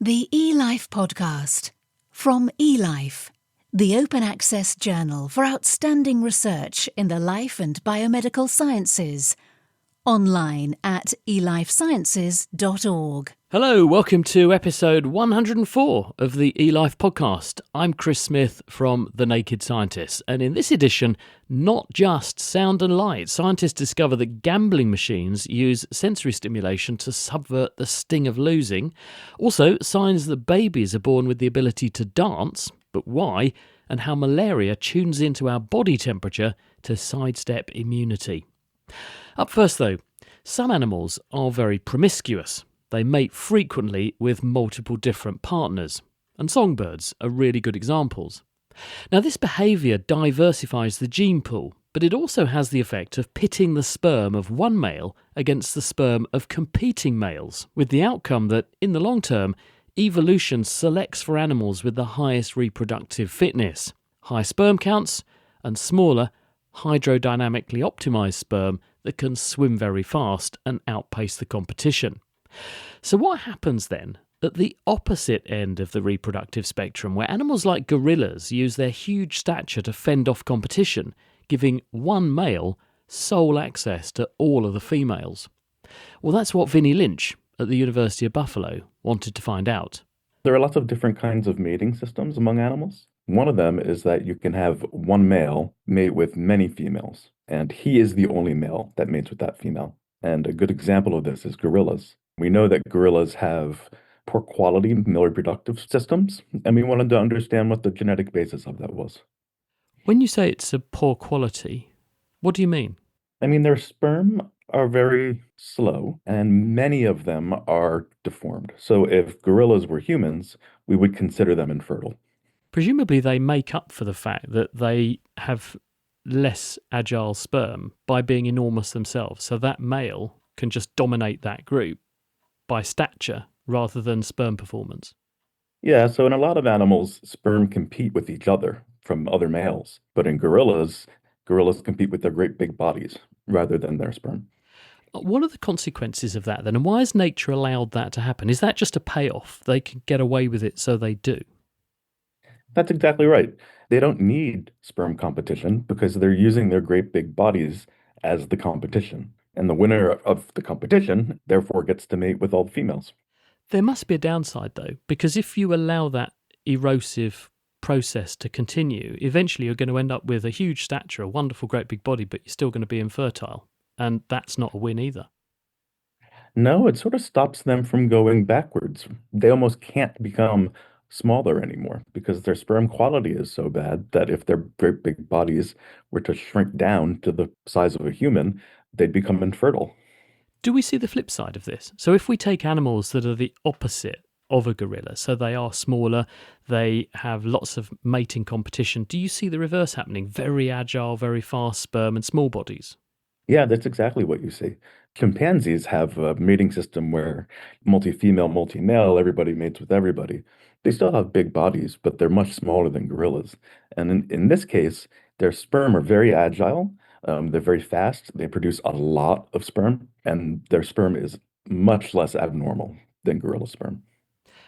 The eLife Podcast from eLife, the open access journal for outstanding research in the life and biomedical sciences. Online at elifesciences.org. Hello, welcome to episode 104 of the eLife Podcast. I'm Chris Smith from The Naked Scientist, and in this edition, not just sound and light. Scientists discover that gambling machines use sensory stimulation to subvert the sting of losing. Also, signs that babies are born with the ability to dance, but why? And how malaria tunes into our body temperature to sidestep immunity. Up first though, some animals are very promiscuous. They mate frequently with multiple different partners, and songbirds are really good examples. Now this behaviour diversifies the gene pool, but it also has the effect of pitting the sperm of one male against the sperm of competing males, with the outcome that, in the long term, evolution selects for animals with the highest reproductive fitness, high sperm counts, and smaller, hydrodynamically optimised sperm that can swim very fast and outpace the competition. So what happens then at the opposite end of the reproductive spectrum, where animals like gorillas use their huge stature to fend off competition, giving one male sole access to all of the females? Well, that's what Vinnie Lynch at the University of Buffalo wanted to find out. There are lots of different kinds of mating systems among animals. One of them is that you can have one male mate with many females, and he is the only male that mates with that female. And a good example of this is gorillas. We know that gorillas have poor quality male reproductive systems, and we wanted to understand what the genetic basis of that was. When you say it's a poor quality, what do you mean? I mean, their sperm are very slow, and many of them are deformed. So if gorillas were humans, we would consider them infertile. Presumably they make up for the fact that they have less agile sperm by being enormous themselves. So that male can just dominate that group by stature rather than sperm performance. Yeah, so in a lot of animals, sperm compete with each other from other males. But in gorillas compete with their great big bodies rather than their sperm. What are the consequences of that then? And why has nature allowed that to happen? Is that just a payoff? They can get away with it, so they do. That's exactly right. They don't need sperm competition because they're using their great big bodies as the competition. And the winner of the competition, therefore, gets to mate with all the females. There must be a downside, though, because if you allow that erosive process to continue, eventually you're going to end up with a huge stature, a wonderful great big body, but you're still going to be infertile. And that's not a win either. No, it sort of stops them from going backwards. They almost can't become smaller anymore because their sperm quality is so bad that if their great big bodies were to shrink down to the size of a human, they'd become infertile. Do we see the flip side of this? So if we take animals that are the opposite of a gorilla, so they are smaller, they have lots of mating competition, do you see the reverse happening? Very agile, very fast sperm and small bodies? Yeah, that's exactly what you see. Chimpanzees have a mating system where multi-female, multi-male, everybody mates with everybody. They still have big bodies, but they're much smaller than gorillas. And in this case, their sperm are very agile. They're very fast. They produce a lot of sperm, and their sperm is much less abnormal than gorilla sperm.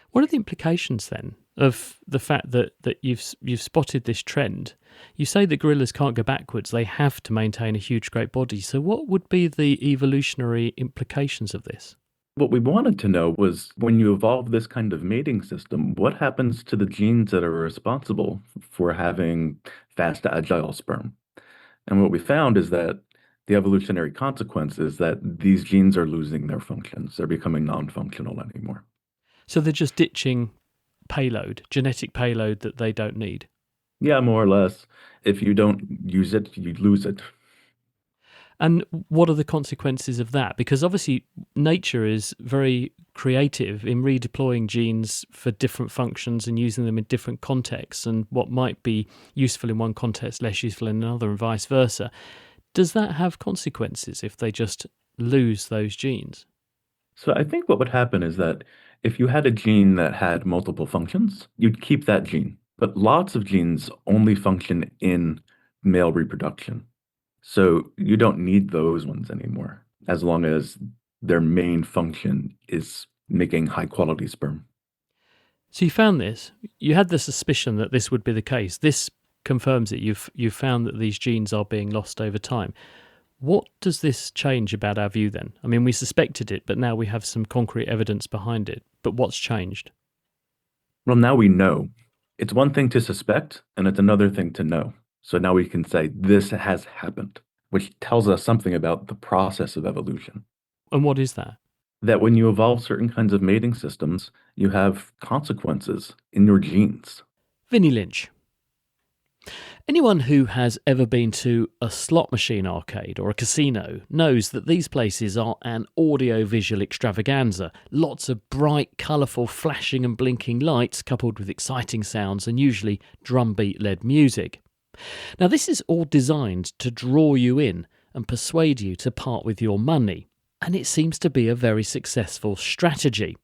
What are the implications then of the fact that you've spotted this trend? You say that gorillas can't go backwards, they have to maintain a huge great body. So what would be the evolutionary implications of this? What we wanted to know was when you evolve this kind of mating system, what happens to the genes that are responsible for having fast, agile sperm? And what we found is that the evolutionary consequence is that these genes are losing their functions. They're becoming non-functional anymore. So they're just ditching payload, genetic payload that they don't need? Yeah, more or less. If you don't use it, you lose it. And what are the consequences of that? Because obviously nature is very creative in redeploying genes for different functions and using them in different contexts, and what might be useful in one context, less useful in another, and vice versa. Does that have consequences if they just lose those genes? So I think what would happen is that if you had a gene that had multiple functions, you'd keep that gene. But lots of genes only function in male reproduction. So you don't need those ones anymore, as long as their main function is making high quality sperm. So you found this. You had the suspicion that this would be the case. This confirms it. You've found that these genes are being lost over time. What does this change about our view then? I mean, we suspected it, but now we have some concrete evidence behind it. But what's changed? Well, now we know. It's one thing to suspect, and it's another thing to know. So now we can say this has happened, which tells us something about the process of evolution. And what is that? That when you evolve certain kinds of mating systems, you have consequences in your genes. Vinnie Lynch. Anyone who has ever been to a slot machine arcade or a casino knows that these places are an audio-visual extravaganza. Lots of bright, colourful, flashing and blinking lights coupled with exciting sounds and usually drumbeat-led music. Now, this is all designed to draw you in and persuade you to part with your money. And it seems to be a very successful strategy.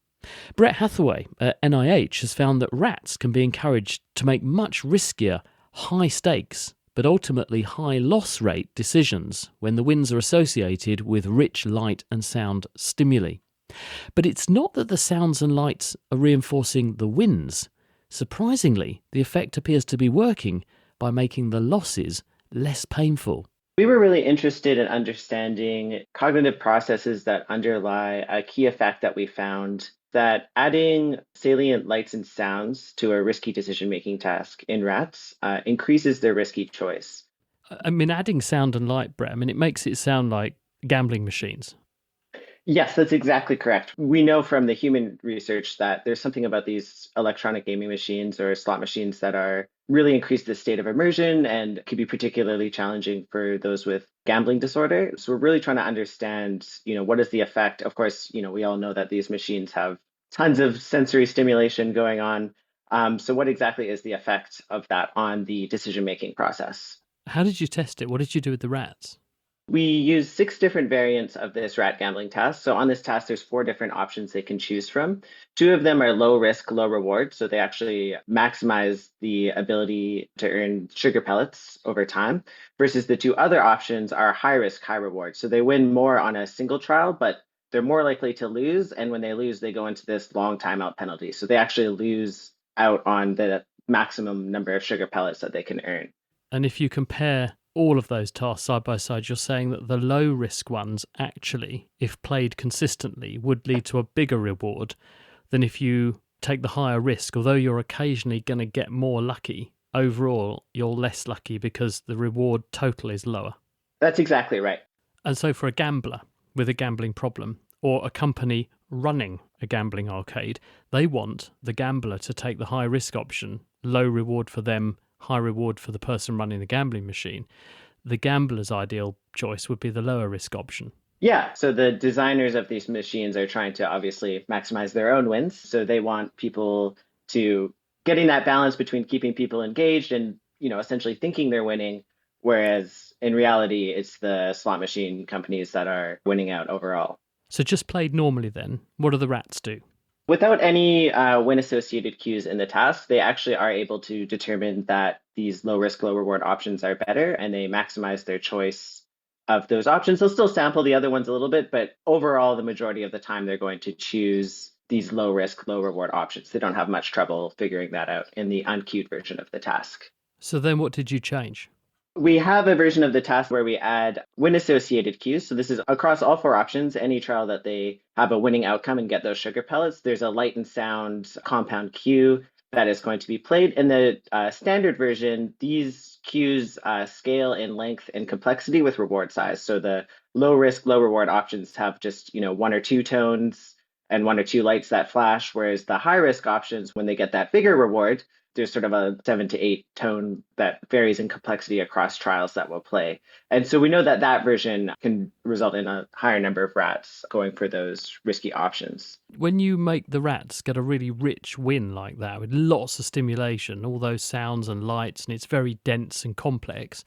Brett Hathaway at NIH has found that rats can be encouraged to make much riskier, high stakes, but ultimately high loss rate decisions when the wins are associated with rich light and sound stimuli. But it's not that the sounds and lights are reinforcing the wins. Surprisingly, the effect appears to be working by making the losses less painful. We were really interested in understanding cognitive processes that underlie a key effect that we found, that adding salient lights and sounds to a risky decision-making task in rats increases their risky choice. I mean, adding sound and light, Brett, it makes it sound like gambling machines. Yes, that's exactly correct. We know from the human research that there's something about these electronic gaming machines or slot machines that are really increase the state of immersion and could be particularly challenging for those with gambling disorder. So we're really trying to understand, what is the effect? Of course, we all know that these machines have tons of sensory stimulation going on. So what exactly is the effect of that on the decision-making process? How did you test it? What did you do with the rats? We use 6 different variants of this rat gambling task. So on this task, there's 4 different options they can choose from. 2 of them are low risk, low reward. So they actually maximize the ability to earn sugar pellets over time, versus the 2 other options are high risk, high reward. So they win more on a single trial, but they're more likely to lose. And when they lose, they go into this long timeout penalty. So they actually lose out on the maximum number of sugar pellets that they can earn. And if you compare all of those tasks side by side, you're saying that the low risk ones actually, if played consistently, would lead to a bigger reward than if you take the higher risk. Although you're occasionally going to get more lucky, overall you're less lucky because the reward total is lower. That's exactly right. And so for a gambler with a gambling problem or a company running a gambling arcade, they want the gambler to take the high risk option, low reward for them, high reward for the person running the gambling machine. The gambler's ideal choice would be the lower risk option. Yeah, so the designers of these machines are trying to obviously maximize their own wins. So they want people to getting that balance between keeping people engaged and, essentially thinking they're winning, whereas in reality, it's the slot machine companies that are winning out overall. So just played normally then, what do the rats do? Without any win-associated cues in the task, they actually are able to determine that these low-risk, low-reward options are better, and they maximize their choice of those options. They'll still sample the other ones a little bit, but overall, the majority of the time, they're going to choose these low-risk, low-reward options. They don't have much trouble figuring that out in the uncued version of the task. So then what did you change? We have a version of the task where we add win-associated cues. So this is across all 4 options. Any trial that they have a winning outcome and get those sugar pellets, there's a light and sound compound cue that is going to be played. In the standard version, these cues scale in length and complexity with reward size. So the low-risk, low-reward options have just 1 or 2 tones and 1 or 2 lights that flash, whereas the high-risk options, when they get that bigger reward, there's sort of a 7 to 8 tone that varies in complexity across trials that will play. And so we know that that version can result in a higher number of rats going for those risky options. When you make the rats get a really rich win like that with lots of stimulation, all those sounds and lights, and it's very dense and complex,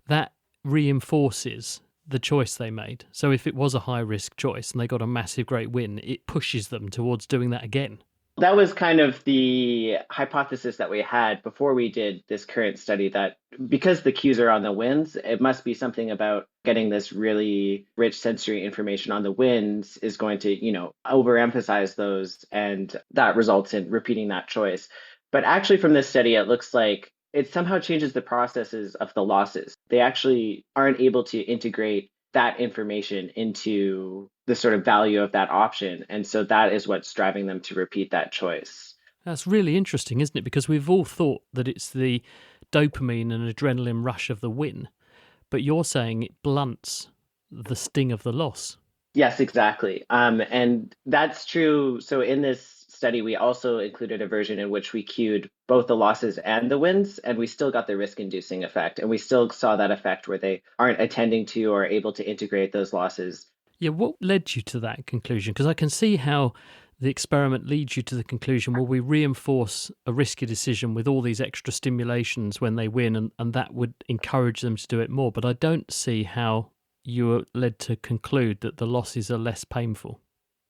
that reinforces the choice they made. So if it was a high risk choice and they got a massive great win, it pushes them towards doing that again. That was kind of the hypothesis that we had before we did this current study, that because the cues are on the winds, it must be something about getting this really rich sensory information on the winds is going to, overemphasize those, and that results in repeating that choice. But actually from this study, it looks like it somehow changes the processes of the losses. They actually aren't able to integrate that information into the sort of value of that option. And so that is what's driving them to repeat that choice. That's really interesting, isn't it? Because we've all thought that it's the dopamine and adrenaline rush of the win, but you're saying it blunts the sting of the loss. Yes, exactly. And that's true. So in this study, we also included a version in which we cued both the losses and the wins, and we still got the risk-inducing effect. And we still saw that effect where they aren't attending to or able to integrate those losses. Yeah, what led you to that conclusion? Because I can see how the experiment leads you to the conclusion, well, we reinforce a risky decision with all these extra stimulations when they win, and that would encourage them to do it more. But I don't see how you were led to conclude that the losses are less painful.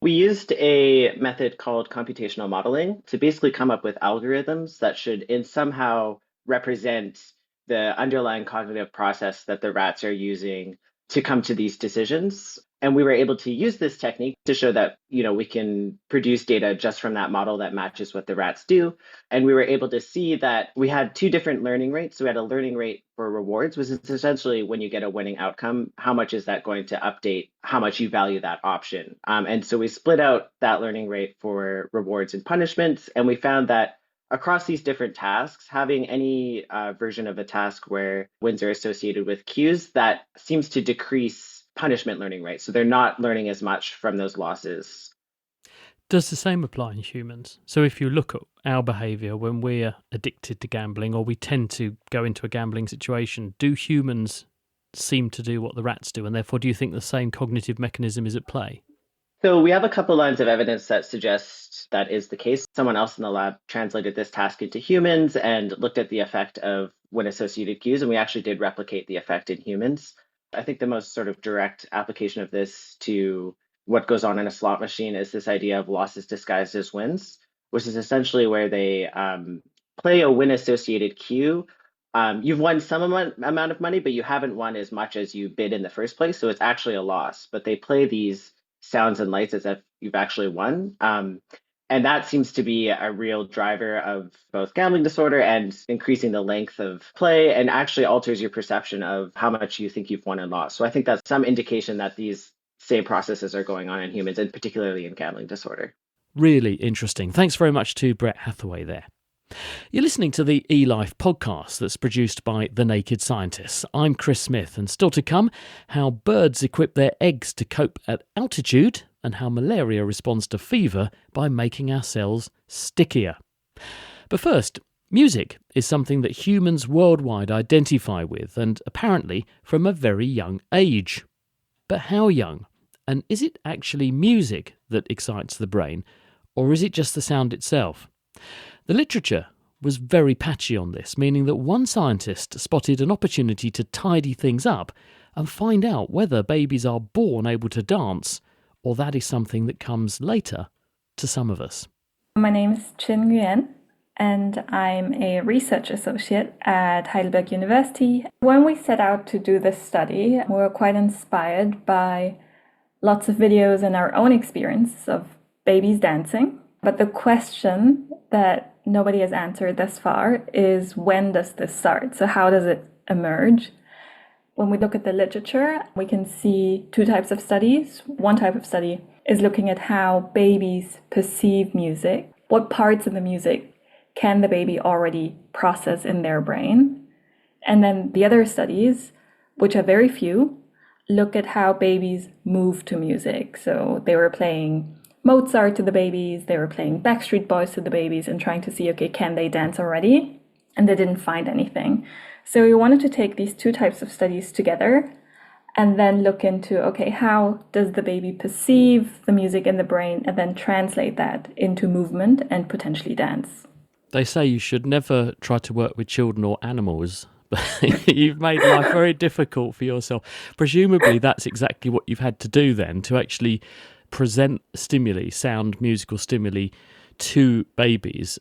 We used a method called computational modeling to basically come up with algorithms that should somehow represent the underlying cognitive process that the rats are using to come to these decisions. And we were able to use this technique to show that, we can produce data just from that model that matches what the rats do. And we were able to see that we had two different learning rates. So we had a learning rate for rewards, which is essentially when you get a winning outcome, how much is that going to update how much you value that option? And so we split out that learning rate for rewards and punishments. And we found that across these different tasks, having any version of a task where wins are associated with cues, that seems to decrease punishment learning rate. So they're not learning as much from those losses. Does the same apply in humans? So if you look at our behaviour when we're addicted to gambling, or we tend to go into a gambling situation, do humans seem to do what the rats do? And therefore, do you think the same cognitive mechanism is at play? So we have a couple lines of evidence that suggest that is the case. Someone else in the lab translated this task into humans and looked at the effect of win-associated cues, and we actually did replicate the effect in humans. I think the most sort of direct application of this to what goes on in a slot machine is this idea of losses disguised as wins, which is essentially where they play a win-associated cue. You've won some amount of money, but you haven't won as much as you bid in the first place, so it's actually a loss. But they play these sounds and lights as if you've actually won. And that seems to be a real driver of both gambling disorder and increasing the length of play, and actually alters your perception of how much you think you've won and lost. So I think that's some indication that these same processes are going on in humans, and particularly in gambling disorder. Really interesting. Thanks very much to Brett Hathaway there. You're listening to the eLife podcast that's produced by The Naked Scientists. I'm Chris Smith, and still to come, how birds equip their eggs to cope at altitude, and how malaria responds to fever by making our cells stickier. But first, music is something that humans worldwide identify with, and apparently from a very young age. But how young? And is it actually music that excites the brain, or is it just the sound itself? The literature was very patchy on this, meaning that one scientist spotted an opportunity to tidy things up and find out whether babies are born able to dance, or that is something that comes later to some of us. My name is Chin Nguyen, and I'm a research associate at Heidelberg University. When we set out to do this study, we were quite inspired by lots of videos and our own experience of babies dancing. But the question that nobody has answered thus far is, when does this start? So how does it emerge? When we look at the literature, we can see two types of studies. One type of study is looking at how babies perceive music. What parts of the music can the baby already process in their brain? And then the other studies, which are very few, look at how babies move to music. So they were playing Mozart to the babies, they were playing Backstreet Boys to the babies and trying to see, okay, can they dance already? And they didn't find anything. So we wanted to take these two types of studies together and then look into, okay, how does the baby perceive the music in the brain, and then translate that into movement and potentially dance. They say you should never try to work with children or animals, but you've made life very difficult for yourself. Presumably that's exactly what you've had to do then, to actually present stimuli, sound, musical stimuli, to babies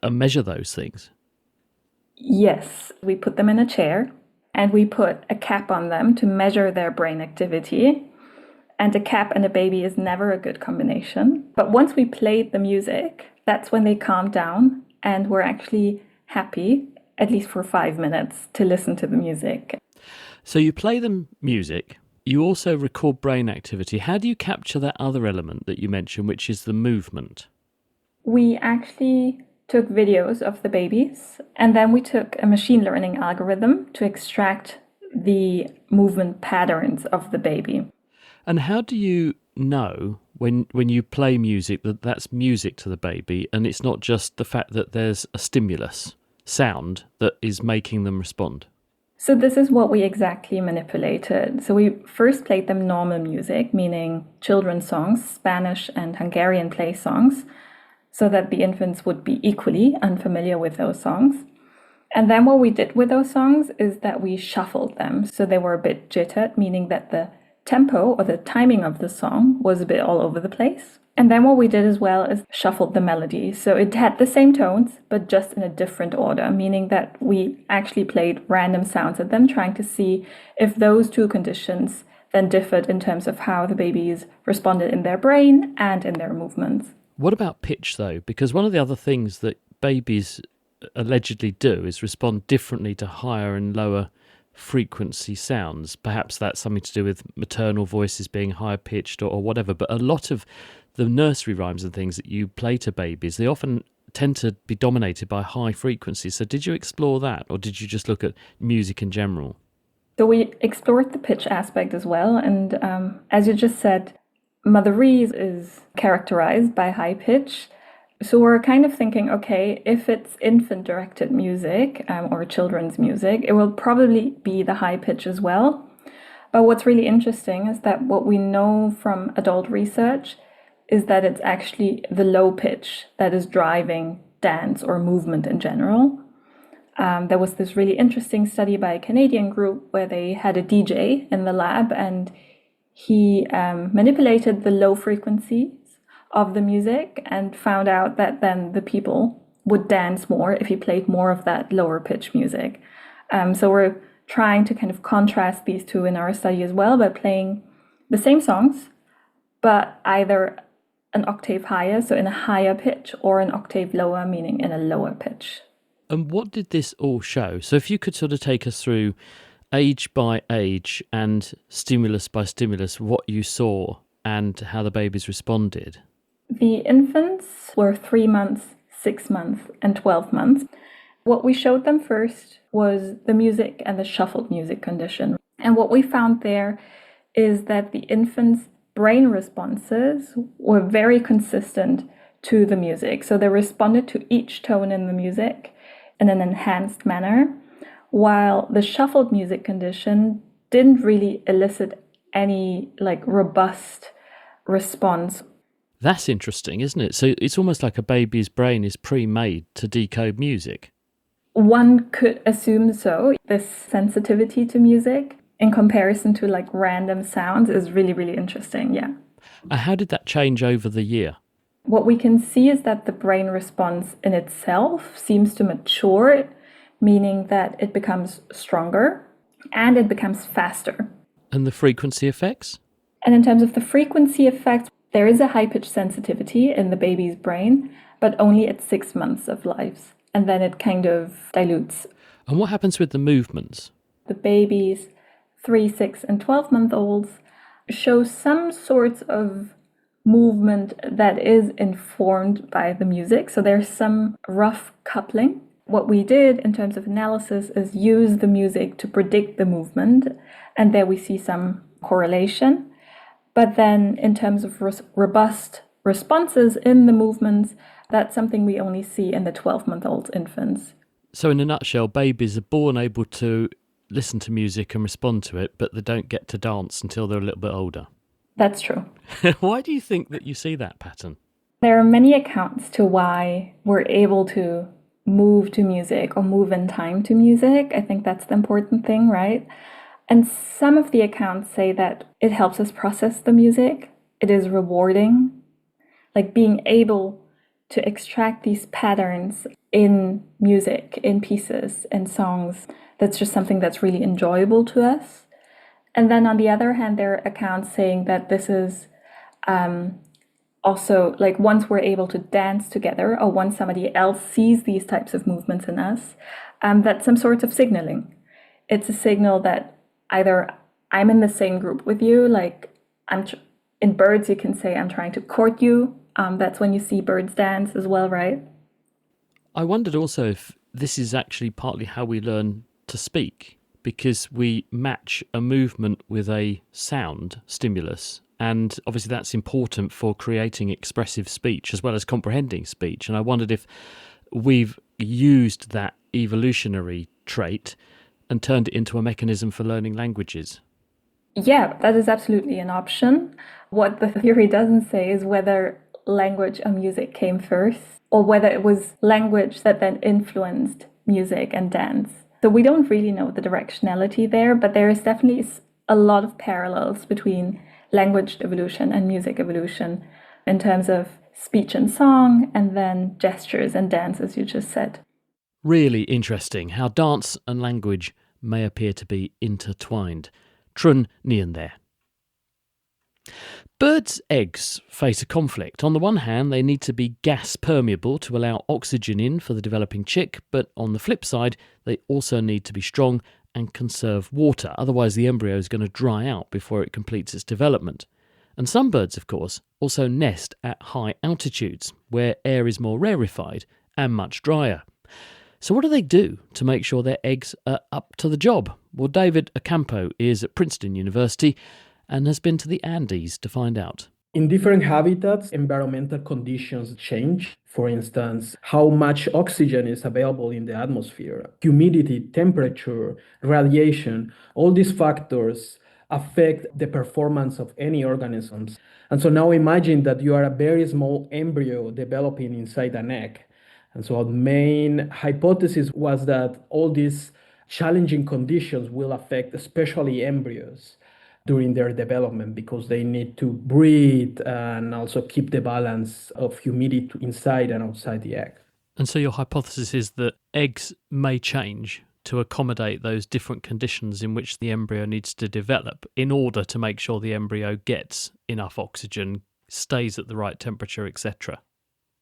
and measure those things? Yes, we put them in a chair and we put a cap on them to measure their brain activity. And a cap and a baby is never a good combination. But once we played the music, that's when they calmed down and were actually happy, at least for 5 minutes, to listen to the music. So you play them music, you also record brain activity. How do you capture that other element that you mentioned, which is the movement? We actually took videos of the babies, and then we took a machine learning algorithm to extract the movement patterns of the baby. And how do you know when you play music that that's music to the baby and it's not just the fact that there's a stimulus, sound, that is making them respond? So this is what we exactly manipulated. So we first played them normal music, meaning children's songs, Spanish and Hungarian play songs, so that the infants would be equally unfamiliar with those songs. And then what we did with those songs is that we shuffled them. So they were a bit jittered, meaning that the tempo or the timing of the song was a bit all over the place. And then what we did as well is shuffled the melody. So it had the same tones, but just in a different order, meaning that we actually played random sounds at them, trying to see if those two conditions then differed in terms of how the babies responded in their brain and in their movements. What about pitch, though? Because one of the other things that babies allegedly do is respond differently to higher and lower frequency sounds. Perhaps that's something to do with maternal voices being higher pitched or whatever. But a lot of the nursery rhymes and things that you play to babies, they often tend to be dominated by high frequencies. So did you explore that, or did you just look at music in general? So we explored the pitch aspect as well. And as you just said, Motherese is characterized by high pitch. So we're kind of thinking, okay, if it's infant-directed music or children's music, it will probably be the high pitch as well. But what's really interesting is that what we know from adult research is that it's actually the low pitch that is driving dance or movement in general. There was this really interesting study by a Canadian group where they had a DJ in the lab and he manipulated the low frequencies of the music and found out that then the people would dance more if he played more of that lower pitch music. So we're trying to kind of contrast these two in our study as well by playing the same songs, but either an octave higher, so in a higher pitch, or an octave lower, meaning in a lower pitch. And what did this all show? So if you could sort of take us through age by age and stimulus by stimulus, what you saw and how the babies responded. The infants were 3 months, 6 months, and 12 months. What we showed them first was the music and the shuffled music condition. And what we found there is that the infants' brain responses were very consistent to the music. So they responded to each tone in the music in an enhanced manner, while the shuffled music condition didn't really elicit any robust response. That's interesting, isn't it? So it's almost like a baby's brain is pre-made to decode music. One could assume so. This sensitivity to music in comparison to random sounds is really, really interesting, yeah. How did that change over the year? What we can see is that the brain response in itself seems to mature, meaning that it becomes stronger and it becomes faster. And the frequency effects? And in terms of the frequency effects, there is a high-pitch sensitivity in the baby's brain, but only at 6 months of life. And then it kind of dilutes. And what happens with the movements? The babies, 3, 6, and 12-month-olds, show some sorts of movement that is informed by the music. So there's some rough coupling. What we did in terms of analysis is use the music to predict the movement. And there we see some correlation. But then in terms of robust responses in the movements, that's something we only see in the 12-month-old infants. So in a nutshell, babies are born able to listen to music and respond to it, but they don't get to dance until they're a little bit older. That's true. Why do you think that you see that pattern? There are many accounts to why we're able to move to music or move in time to music. I think that's the important thing, right? And some of the accounts say that it helps us process the music. It is rewarding. Like being able to extract these patterns in music, in pieces, in songs. That's just something that's really enjoyable to us. And then on the other hand, there are accounts saying that this is also like once we're able to dance together or once somebody else sees these types of movements in us, that's some sort of signaling. It's a signal that either I'm in the same group with you, like in birds, you can say I'm trying to court you. That's when you see birds dance as well, right? I wondered also if this is actually partly how we learn to speak, because we match a movement with a sound stimulus. And obviously that's important for creating expressive speech as well as comprehending speech. And I wondered if we've used that evolutionary trait and turned it into a mechanism for learning languages. Yeah, that is absolutely an option. What the theory doesn't say is whether language or music came first, or whether it was language that then influenced music and dance. So we don't really know the directionality there, but there is definitely a lot of parallels between language evolution and music evolution in terms of speech and song, and then gestures and dance, as you just said. Really interesting how dance and language may appear to be intertwined. Trun Nian there. Birds' eggs face a conflict. On the one hand, they need to be gas permeable to allow oxygen in for the developing chick, but on the flip side, they also need to be strong and conserve water. Otherwise, the embryo is going to dry out before it completes its development. And some birds, of course, also nest at high altitudes, where air is more rarefied and much drier. So what do they do to make sure their eggs are up to the job? Well, David Ocampo is at Princeton University and has been to the Andes to find out. In different habitats, environmental conditions change. For instance, how much oxygen is available in the atmosphere, humidity, temperature, radiation, all these factors affect the performance of any organisms. And so now imagine that you are a very small embryo developing inside an egg. And so our main hypothesis was that all these challenging conditions will affect especially embryos during their development, because they need to breathe and also keep the balance of humidity inside and outside the egg. And so your hypothesis is that eggs may change to accommodate those different conditions in which the embryo needs to develop in order to make sure the embryo gets enough oxygen, stays at the right temperature, etc.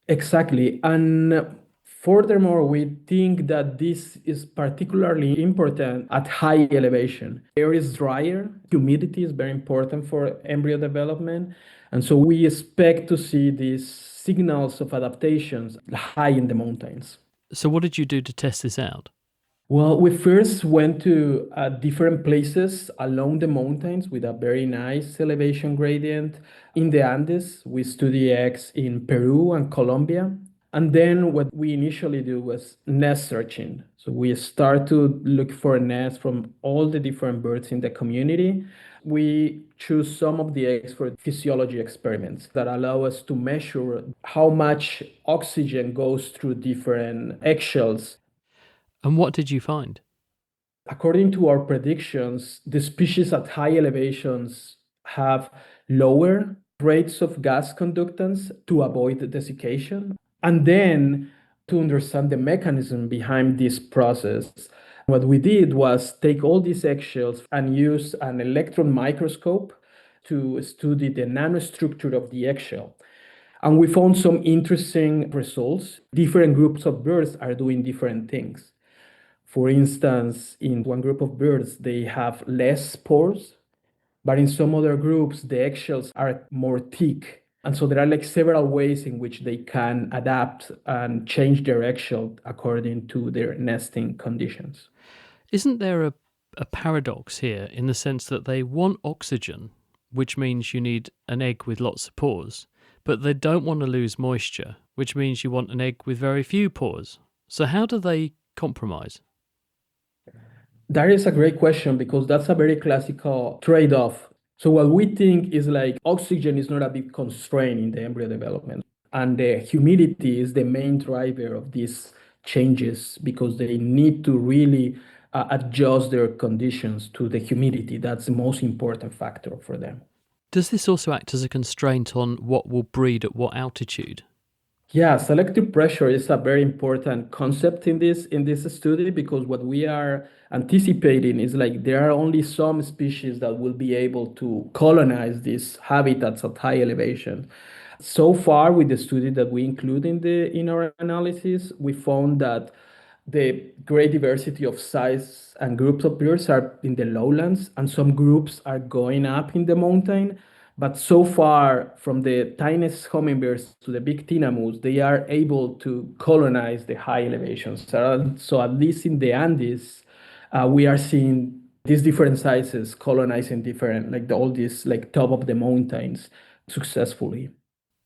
Exactly. And furthermore, we think that this is particularly important at high elevation. Air is drier, humidity is very important for embryo development. And so we expect to see these signals of adaptations high in the mountains. So what did you do to test this out? Well, we first went to different places along the mountains with a very nice elevation gradient. In the Andes, we study eggs in Peru and Colombia. And then what we initially do was nest searching. So we start to look for nests from all the different birds in the community. We choose some of the eggs for physiology experiments that allow us to measure how much oxygen goes through different eggshells. And what did you find? According to our predictions, the species at high elevations have lower rates of gas conductance to avoid desiccation. And then to understand the mechanism behind this process, what we did was take all these eggshells and use an electron microscope to study the nanostructure of the eggshell. And we found some interesting results. Different groups of birds are doing different things. For instance, in one group of birds, they have less pores, but in some other groups, the eggshells are more thick. And so there are like several ways in which they can adapt and change their eggshell according to their nesting conditions. Isn't there a paradox here in the sense that they want oxygen, which means you need an egg with lots of pores, but they don't want to lose moisture, which means you want an egg with very few pores? So how do they compromise? That is a great question, because that's a very classical trade-off. So what we think is like oxygen is not a big constraint in the embryo development. And the humidity is the main driver of these changes, because they need to really adjust their conditions to the humidity. That's the most important factor for them. Does this also act as a constraint on what will breed at what altitude? Yeah, selective pressure is a very important concept in this study because what we are anticipating is like there are only some species that will be able to colonize these habitats at high elevation. So far, with the study that we include in our analysis, we found that the great diversity of size and groups of birds are in the lowlands, and some groups are going up in the mountain. But so far, from the tiniest hummingbirds to the big tinamous, they are able to colonize the high elevations. So at least in the Andes, we are seeing these different sizes colonizing different, like all these like top of the mountains successfully.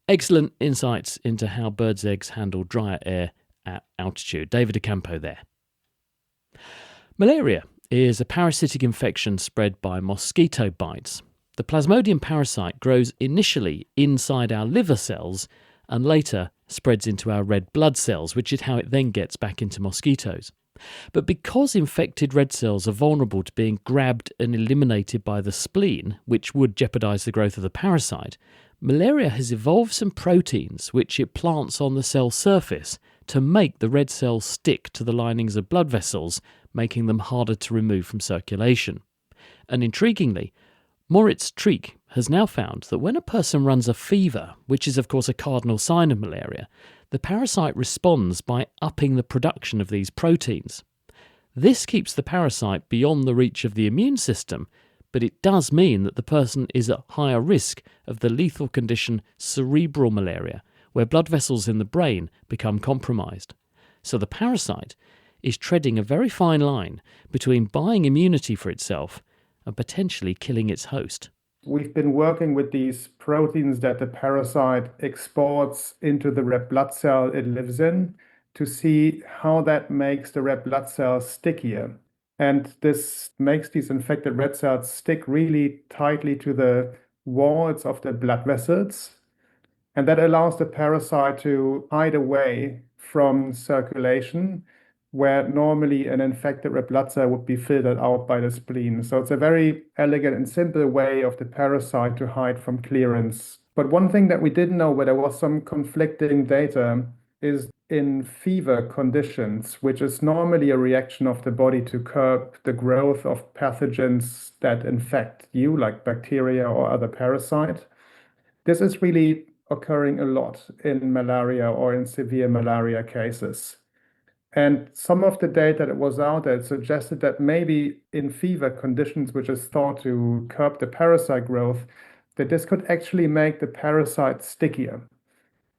Excellent insights into how birds' eggs handle drier air at altitude. David Ocampo there. Malaria is a parasitic infection spread by mosquito bites. The Plasmodium parasite grows initially inside our liver cells and later spreads into our red blood cells, which is how it then gets back into mosquitoes. But because infected red cells are vulnerable to being grabbed and eliminated by the spleen, which would jeopardise the growth of the parasite, malaria has evolved some proteins which it plants on the cell surface to make the red cells stick to the linings of blood vessels, making them harder to remove from circulation. And intriguingly, Moritz Treek has now found that when a person runs a fever, which is of course a cardinal sign of malaria, the parasite responds by upping the production of these proteins. This keeps the parasite beyond the reach of the immune system, but it does mean that the person is at higher risk of the lethal condition cerebral malaria, where blood vessels in the brain become compromised. So the parasite is treading a very fine line between buying immunity for itself and potentially killing its host. We've been working with these proteins that the parasite exports into the red blood cell it lives in to see how that makes the red blood cells stickier. And this makes these infected red cells stick really tightly to the walls of the blood vessels. And that allows the parasite to hide away from circulation, where normally an infected red blood cell would be filtered out by the spleen. So it's a very elegant and simple way of the parasite to hide from clearance. But one thing that we didn't know, where there was some conflicting data, is in fever conditions, which is normally a reaction of the body to curb the growth of pathogens that infect you, like bacteria or other parasite. This is really occurring a lot in malaria or in severe malaria cases. And some of the data that was out there suggested that maybe in fever conditions, which is thought to curb the parasite growth, that this could actually make the parasite stickier.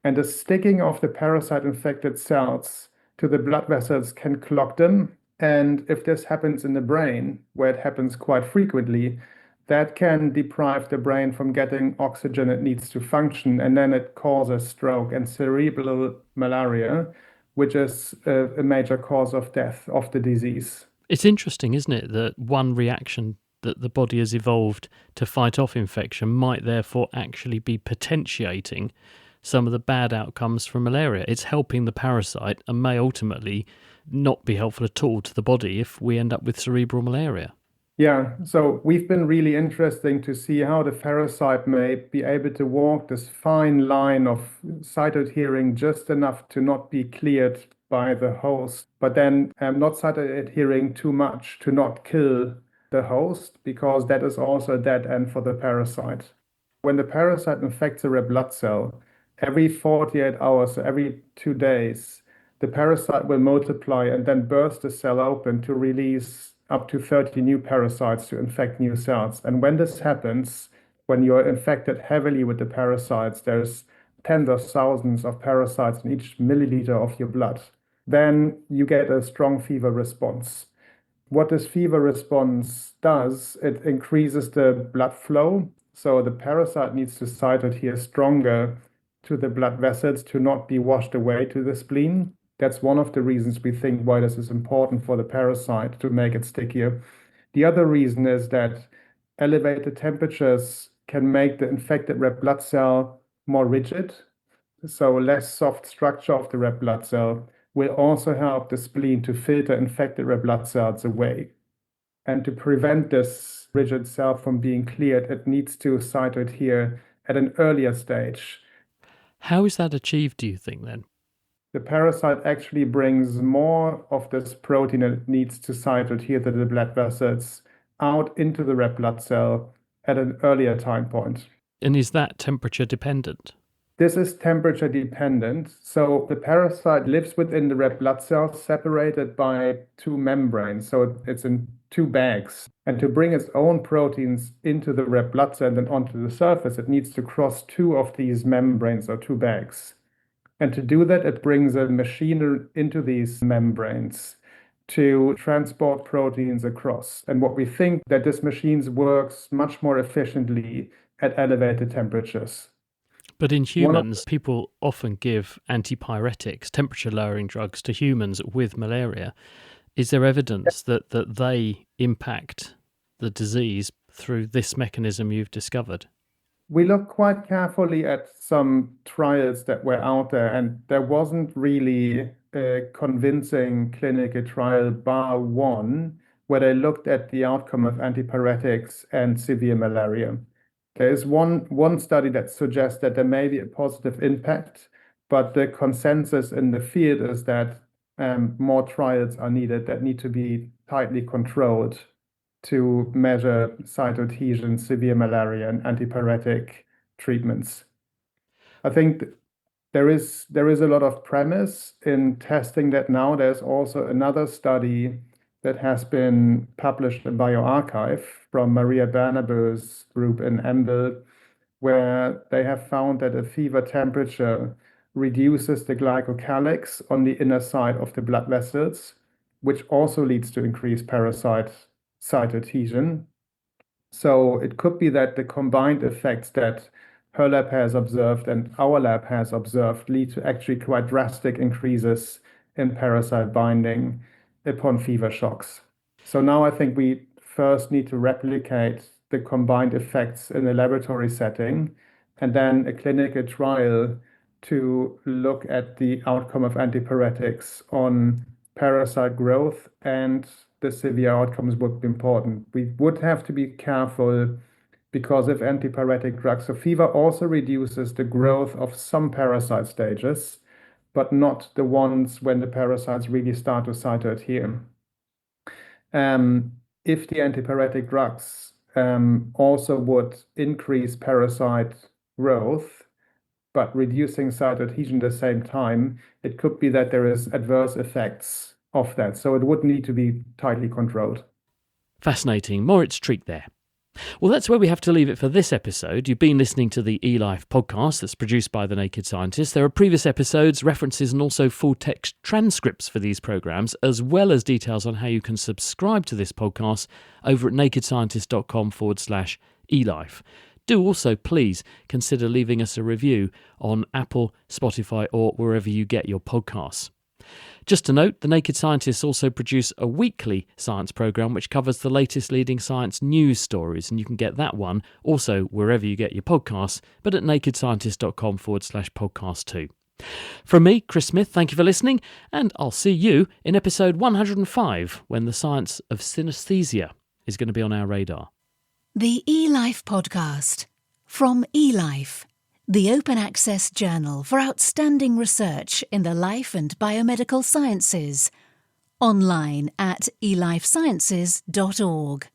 And the sticking of the parasite-infected cells to the blood vessels can clog them. And if this happens in the brain, where it happens quite frequently, that can deprive the brain from getting oxygen it needs to function, and then it causes stroke and cerebral malaria, which is a major cause of death of the disease. It's interesting, isn't it, that one reaction that the body has evolved to fight off infection might therefore actually be potentiating some of the bad outcomes from malaria. It's helping the parasite and may ultimately not be helpful at all to the body if we end up with cerebral malaria. Yeah, so we've been really interesting to see how the parasite may be able to walk this fine line of cytoadhering just enough to not be cleared by the host, but then not cytoadhering too much to not kill the host, because that is also a dead end for the parasite. When the parasite infects a red blood cell, every 48 hours, so every 2 days, the parasite will multiply and then burst the cell open to release up to 30 new parasites to infect new cells. And when this happens, when you're infected heavily with the parasites, there's tens of thousands of parasites in each milliliter of your blood, then you get a strong fever response. What this fever response does, it increases the blood flow. So the parasite needs to cytoadhere stronger to the blood vessels to not be washed away to the spleen. That's one of the reasons we think why this is important for the parasite to make it stickier. The other reason is that elevated temperatures can make the infected red blood cell more rigid. So less soft structure of the red blood cell will also help the spleen to filter infected red blood cells away. And to prevent this rigid cell from being cleared, it needs to cytoadhere at an earlier stage. How is that achieved, do you think, then? The parasite actually brings more of this protein that it needs to cytoadhere to the blood vessels out into the red blood cell at an earlier time point. And is that temperature dependent? This is temperature dependent. So the parasite lives within the red blood cells separated by two membranes. So it's in two bags. And to bring its own proteins into the red blood cell and then onto the surface, it needs to cross two of these membranes or two bags. And to do that, it brings a machine into these membranes to transport proteins across. And what we think that this machine works much more efficiently at elevated temperatures. But in humans, people often give antipyretics, temperature-lowering drugs, to humans with malaria. Is there evidence that they impact the disease through this mechanism you've discovered? We looked quite carefully at some trials that were out there, and there wasn't really a convincing clinical trial bar one where they looked at the outcome of antipyretics and severe malaria. There is one study that suggests that there may be a positive impact, but the consensus in the field is that more trials are needed that need to be tightly controlled to measure cytoadhesion, severe malaria, and antipyretic treatments. I think there is a lot of premise in testing that now. There's also another study that has been published in bioRxiv from Maria Bernabeu's group in Embil, where they have found that a fever temperature reduces the glycocalyx on the inner side of the blood vessels, which also leads to increased parasite cytoadhesion. So it could be that the combined effects that her lab has observed and our lab has observed lead to actually quite drastic increases in parasite binding upon fever shocks. So now I think we first need to replicate the combined effects in a laboratory setting and then a clinical trial to look at the outcome of antipyretics on parasite growth, and the severe outcomes would be important. We would have to be careful because if antipyretic drugs, so fever also reduces the growth of some parasite stages, but not the ones when the parasites really start to cytoadhere. If the antipyretic drugs also would increase parasite growth, but reducing cytoadhesion at the same time, it could be that there is adverse effects of that. So it would need to be tightly controlled. Fascinating. More at streak there. Well, that's where we have to leave it for this episode. You've been listening to the eLife podcast that's produced by The Naked Scientist. There are previous episodes, references, and also full text transcripts for these programmes, as well as details on how you can subscribe to this podcast over at nakedscientist.com/eLife. Do also please consider leaving us a review on Apple, Spotify, or wherever you get your podcasts. Just to note, The Naked Scientists also produce a weekly science programme which covers the latest leading science news stories, and you can get that one also wherever you get your podcasts, but at nakedscientist.com/podcast too. From me, Chris Smith, thank you for listening, and I'll see you in episode 105 when the science of synesthesia is going to be on our radar. The eLife podcast from eLife, the open access journal for outstanding research in the life and biomedical sciences. Online at elifesciences.org.